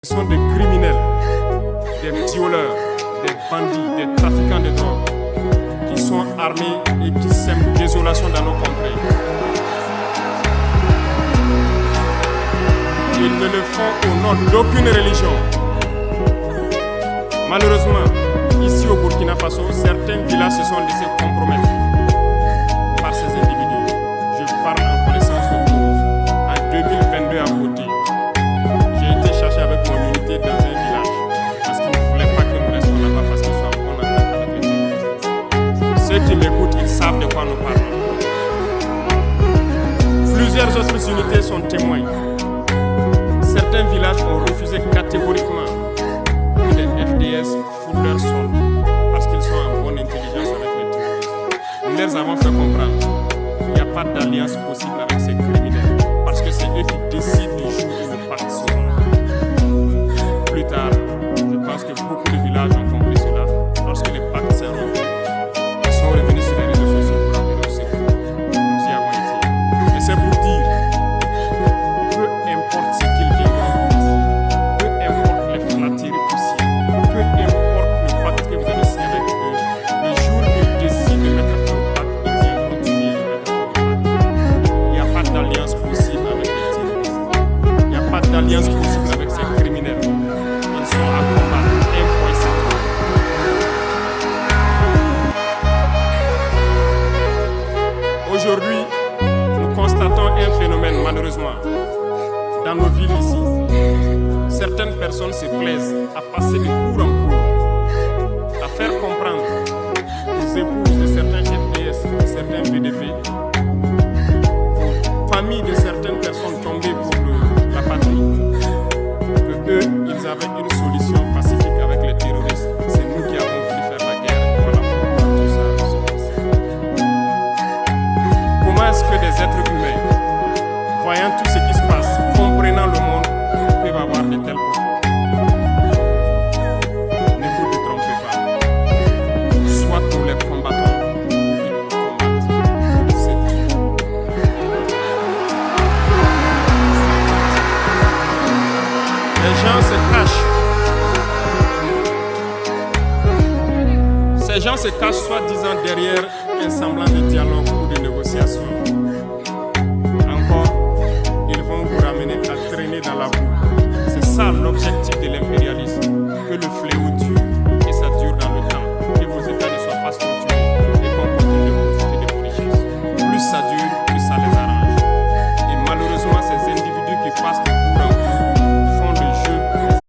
Ce sont des criminels, des violeurs, des bandits, des trafiquants de drogue qui sont armés et qui sèment désolation dans nos contrées. Ils ne le font au nom d'aucune religion. Malheureusement, ici au Burkina Faso, certains villages se sont laissés compromettre par ces individus. Je parle en connaissance de cause. En 2022 à côté, j'ai été chercher avec mon unité dans un village parce qu'ils ne voulaient pas que nous restions là-bas parce qu'ils sont en bonne entente avec les terroristes. Ceux qui m'écoutent, ils savent de quoi nous parlons. Plusieurs autres unités sont témoins. Certains villages ont refusé catégoriquement que les FDS foulent leur sol parce qu'ils sont en bonne intelligence avec les terroristes. Nous leur avons fait comprendre qu'il n'y a pas d'alliance possible avec ces criminels parce que c'est eux qui décident du jour où le pacte sera. Plus tard, je pense que beaucoup de villages ont compris cela. Lorsque le pacte s'est rompu, ils sont revenus sur les réseaux sociaux pour appeler au secours. Nous y avons été. Et c'est pour dire, peu importe ce qu'ils viennent, peu importe les flatteries possibles, peu importe le pacte que vous avez signé avec eux, le jour qu'ils décident de mettre fin au pacte, ils viendront tuer et mettre fin au pacte. Il n'y a pas d'alliance possible avec les terroristes. Il n'y a pas d'alliance possible avec ces criminels. Ils sont à combattre un point c'est tout. Aujourd'hui, nous constatons un phénomène malheureusement dans nos villes ici. Certaines personnes se plaisent à passer de cours en cours, à faire comprendre aux épouses de certains FDS, de certains VDP, aux familles de certaines personnes tombées pour la patrie, que eux, ils avaient une solution pacifique avec les terroristes. C'est nous qui avons voulu faire la guerre. Voilà pourquoi tout ça se passe. Comment est-ce que des êtres humains, voyant tout ce qui se passe, comprenant le monde, peuvent avoir de tels propos? Ne vous détrompez pas. Soit nous les combattons, ou ils nous combattent. C'est tout. Les gens se cachent. Ces gens se cachent soi-disant derrière un semblant de dialogue ou de négociation. Encore, ils vont vous ramener à traîner dans la boue. C'est ça l'objectif de l'impérialisme, que le fléau